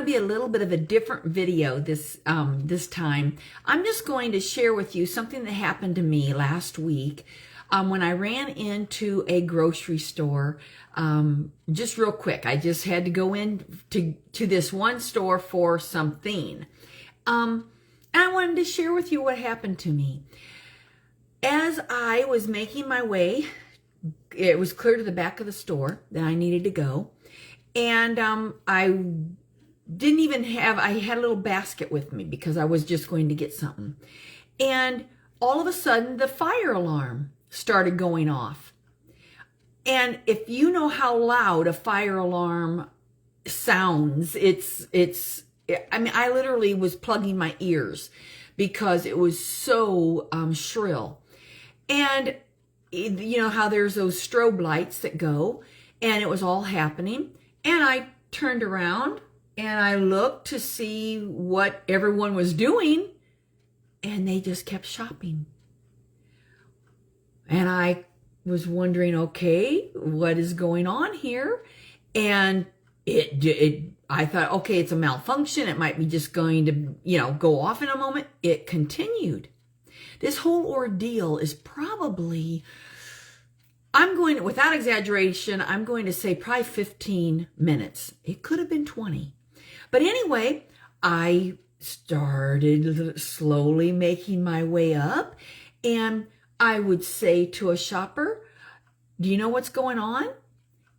be a little bit of a different video this time. I'm just going to share with you something that happened to me last week when I ran into a grocery store. Just real quick, I just had to go in to this one store for something. And I wanted to share with you what happened to me. As I was making my way, it was clear to the back of the store that I needed to go. And I didn't even I had a little basket with me because I was just going to get something. And all of a sudden, the fire alarm started going off. And if you know how loud a fire alarm sounds, I literally was plugging my ears because it was so shrill. And you know how there's those strobe lights that go, and it was all happening. And I turned around and I looked to see what everyone was doing, and they just kept shopping. And I was wondering, okay, what is going on here? And I thought, okay, it's a malfunction. It might be just going to, go off in a moment. It continued. This whole ordeal is probably, without exaggeration, I'm going to say probably 15 minutes. It could have been 20. But anyway, I started slowly making my way up, and I would say to a shopper, do you know what's going on?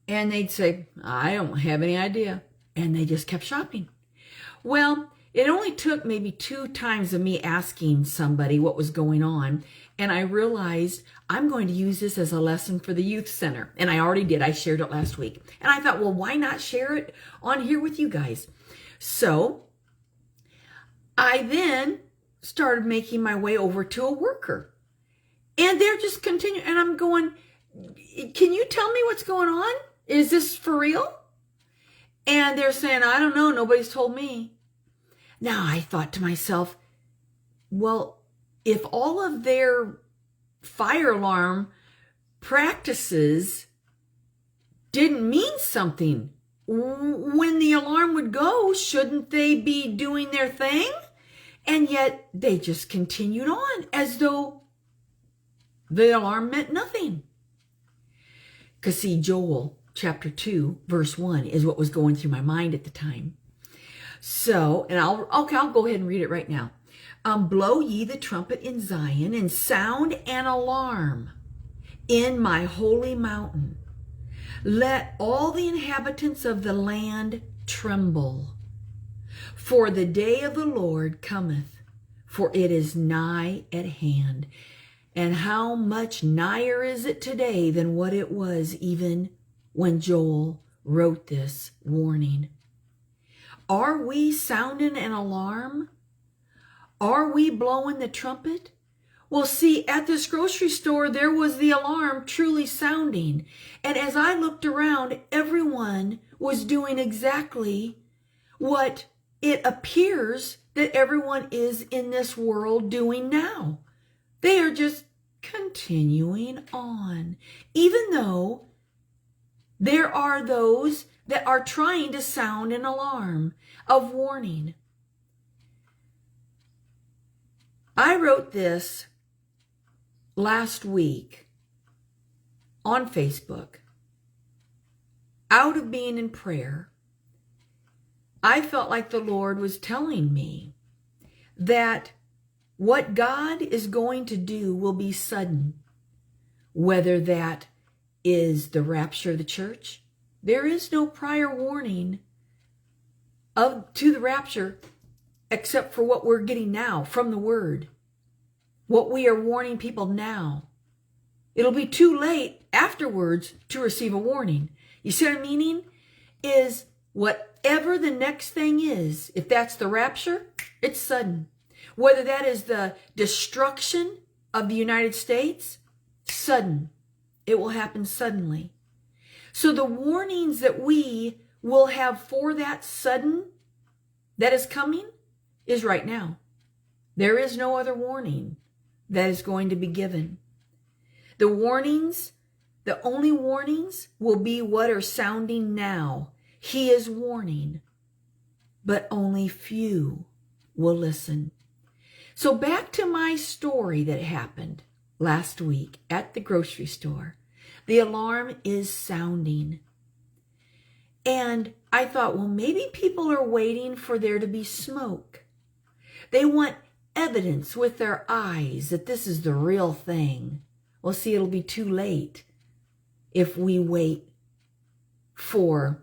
And they'd say, I don't have any idea. And they just kept shopping. Well, it only took maybe 2 times of me asking somebody what was going on, and I realized I'm going to use this as a lesson for the youth center. And I already did. I shared it last week. And I thought, well, why not share it on here with you guys? So I then started making my way over to a worker. And they're just continuing. And I'm going, can you tell me what's going on? Is this for real? And they're saying, I don't know. Nobody's told me. Now I thought to myself, well, if all of their fire alarm practices didn't mean something, when the alarm would go, shouldn't they be doing their thing? And yet they just continued on as though the alarm meant nothing. Because see, Joel chapter 2, verse 1 is what was going through my mind at the time. So, and I'll go ahead and read it right now. Blow ye the trumpet in Zion, and sound an alarm in my holy mountain. Let all the inhabitants of the land tremble. For the day of the Lord cometh, for it is nigh at hand. And how much nigher is it today than what it was even when Joel wrote this warning? Are we sounding an alarm? Are we blowing the trumpet? Well, see, at this grocery store, there was the alarm truly sounding. And as I looked around, everyone was doing exactly what it appears that everyone is in this world doing now. They are just continuing on, even though there are those that are trying to sound an alarm of warning. I wrote this last week on Facebook. Out of being in prayer, I felt like the Lord was telling me that what God is going to do will be sudden, whether that is the rapture of the church. There is no prior warning to the rapture except for what we're getting now from the Word. What we are warning people now. It'll be too late afterwards to receive a warning. You see what I'm meaning? Is whatever the next thing is, if that's the rapture, it's sudden. Whether that is the destruction of the United States, sudden. It will happen suddenly. So the warnings that we will have for that sudden that is coming is right now. There is no other warning that is going to be given. The warnings, the only warnings will be what are sounding now. He is warning. but only few will listen. So back to my story that happened last week at the grocery store. The alarm is sounding. And I thought, well, maybe people are waiting for there to be smoke. They want evidence with their eyes that this is the real thing. Well, see, it'll be too late if we wait for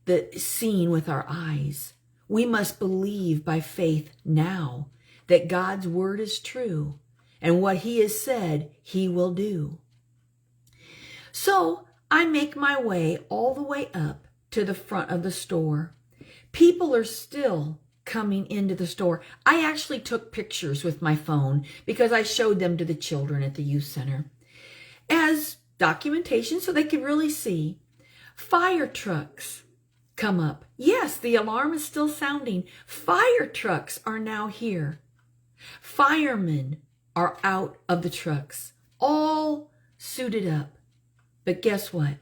the seeing with our eyes. We must believe by faith now that God's word is true, and what he has said, he will do. So I make my way all the way up to the front of the store. People are still coming into the store. I actually took pictures with my phone because I showed them to the children at the youth center as documentation so they could really see. Fire trucks come up. Yes, the alarm is still sounding. Fire trucks are now here. Firemen are out of the trucks, all suited up. But guess what?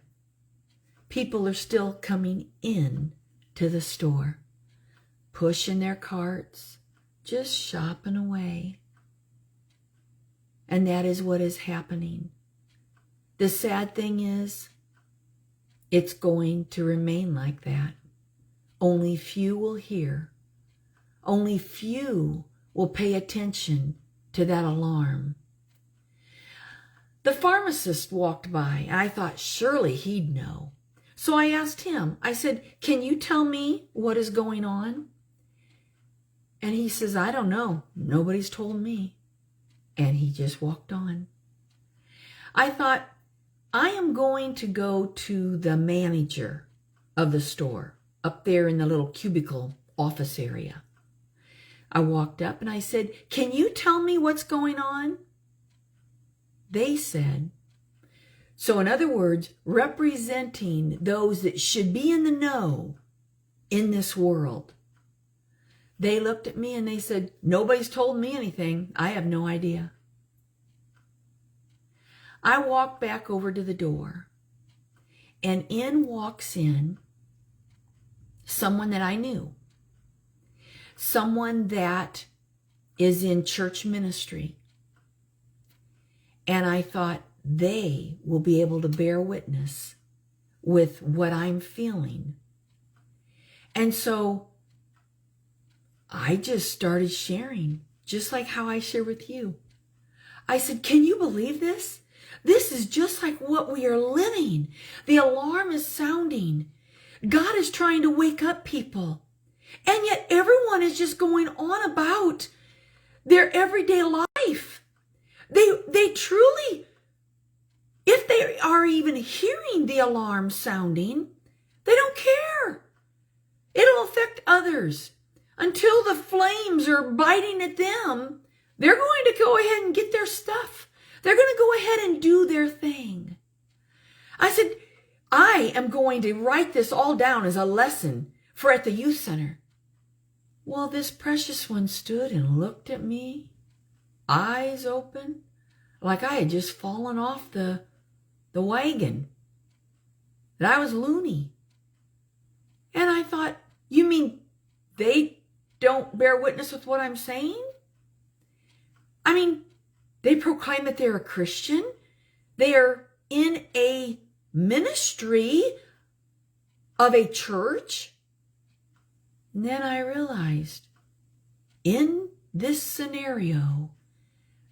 People are still coming in to the store, pushing their carts, just shopping away. And that is what is happening. The sad thing is, it's going to remain like that. Only few will hear. Only few will pay attention to that alarm. The pharmacist walked by, and I thought surely he'd know. So I asked him, I said, can you tell me what is going on? And he says, I don't know. Nobody's told me. And he just walked on. I thought, I am going to go to the manager of the store up there in the little cubicle office area. I walked up and I said, can you tell me what's going on? They said, so in other words, representing those that should be in the know in this world. They looked at me and they said, nobody's told me anything. I have no idea. I walked back over to the door, and in walks in someone that I knew, someone that is in church ministry. And I thought they will be able to bear witness with what I'm feeling. And so I just started sharing, just like how I share with you. I said, can you believe this? This is just like what we are living. The alarm is sounding. God is trying to wake up people. And yet everyone is just going on about their everyday life. They truly, if they are even hearing the alarm sounding, they don't care. It'll affect others. Until the flames are biting at them, they're going to go ahead and get their stuff. They're going to go ahead and do their thing. I said, I am going to write this all down as a lesson for at the youth center. Well, this precious one stood and looked at me, eyes open, like I had just fallen off the wagon, that I was loony. And I thought, you mean they don't bear witness with what I'm saying? I mean, they proclaim that they're a Christian. They are in a ministry of a church. And then I realized in this scenario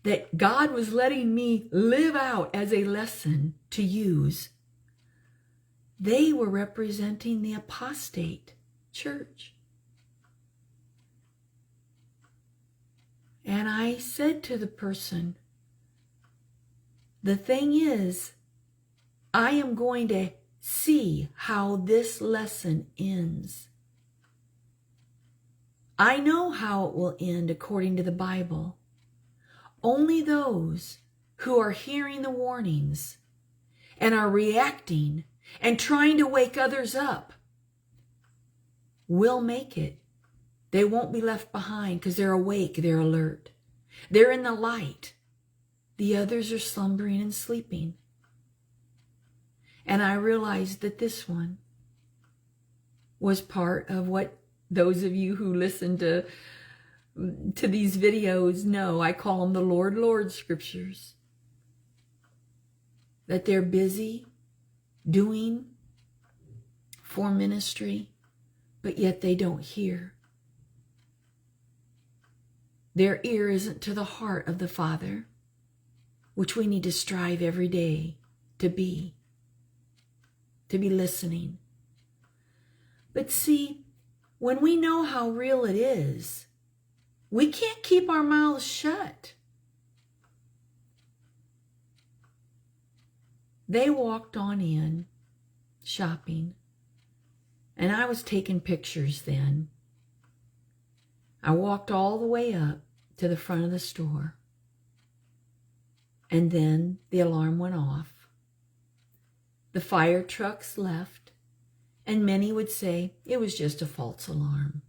that God was letting me live out as a lesson to use. They were representing the apostate church. And I said to the person, the thing is, I am going to see how this lesson ends. I know how it will end according to the Bible. Only those who are hearing the warnings and are reacting and trying to wake others up will make it. They won't be left behind because they're awake, they're alert. They're in the light. The others are slumbering and sleeping. And I realized that this one was part of what Those of you who listen to these videos know I call them the Lord scriptures. That they're busy doing for ministry, but yet they don't hear. Their ear isn't to the heart of the Father, which we need to strive every day to be listening. But see, when we know how real it is, we can't keep our mouths shut. They walked on in, shopping, and I was taking pictures then. I walked all the way up to the front of the store, and then the alarm went off. The fire trucks left, and many would say it was just a false alarm.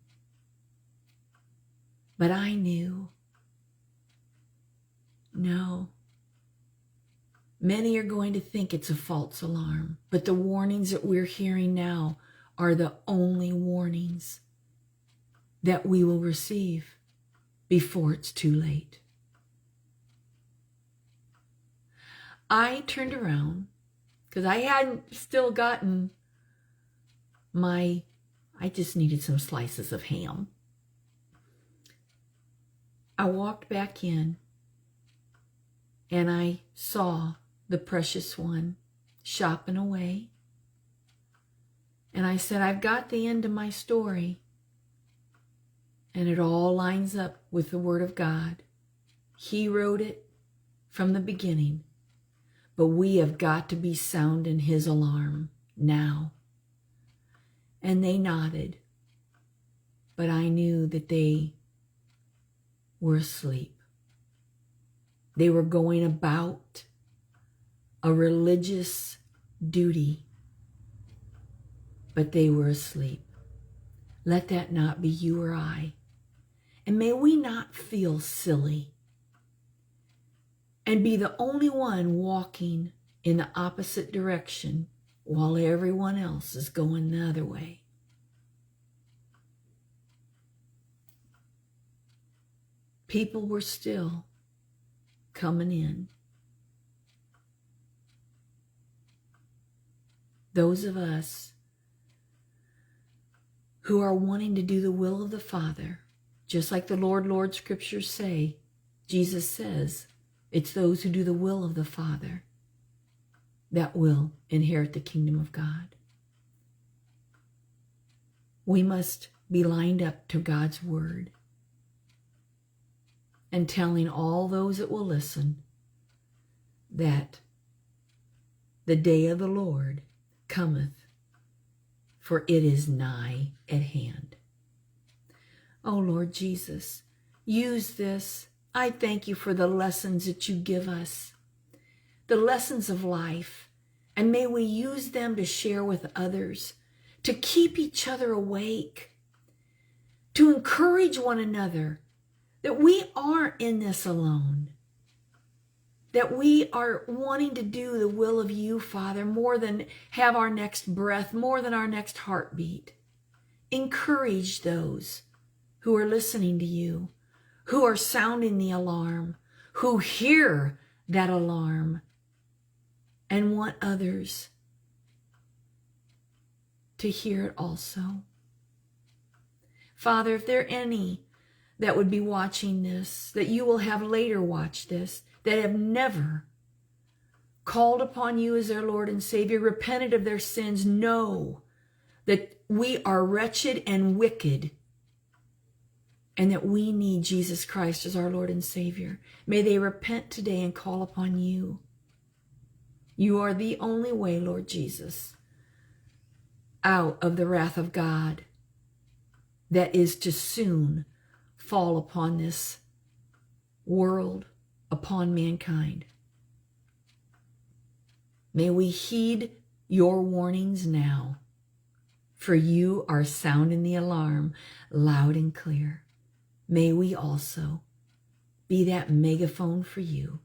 But I knew, no. Many are going to think it's a false alarm, but the warnings that we're hearing now are the only warnings that we will receive before it's too late. I turned around because I hadn't still gotten I just needed some slices of ham. I walked back in and I saw the precious one shopping away. And I said, I've got the end of my story. And it all lines up with the Word of God. He wrote it from the beginning. But we have got to be sounding His alarm now. And they nodded. But I knew that they were asleep. They were going about a religious duty, but they were asleep. Let that not be you or I. And may we not feel silly and be the only one walking in the opposite direction while everyone else is going the other way. People were still coming in. Those of us who are wanting to do the will of the Father, just like the Lord scriptures say, Jesus says, it's those who do the will of the Father that will inherit the kingdom of God. We must be lined up to God's word and telling all those that will listen that the day of the Lord cometh, for it is nigh at hand. Oh, Lord Jesus, use this. I thank you for the lessons that you give us, the lessons of life, and may we use them to share with others, to keep each other awake, to encourage one another, that we aren't in this alone, that we are wanting to do the will of you, Father, more than have our next breath, more than our next heartbeat. Encourage those who are listening to you, who are sounding the alarm, who hear that alarm and want others to hear it also. Father, if there are any that would be watching this, that you will have later watch this, that have never called upon you as their Lord and Savior, repented of their sins, know that we are wretched and wicked, and that we need Jesus Christ as our Lord and Savior. May they repent today and call upon you. You are the only way, Lord Jesus, out of the wrath of God that is to soon fall upon this world, upon mankind. May we heed your warnings now, for you are sounding the alarm loud and clear. May we also be that megaphone for you.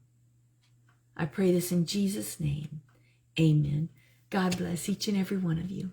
I pray this in Jesus' name. Amen. God bless each and every one of you.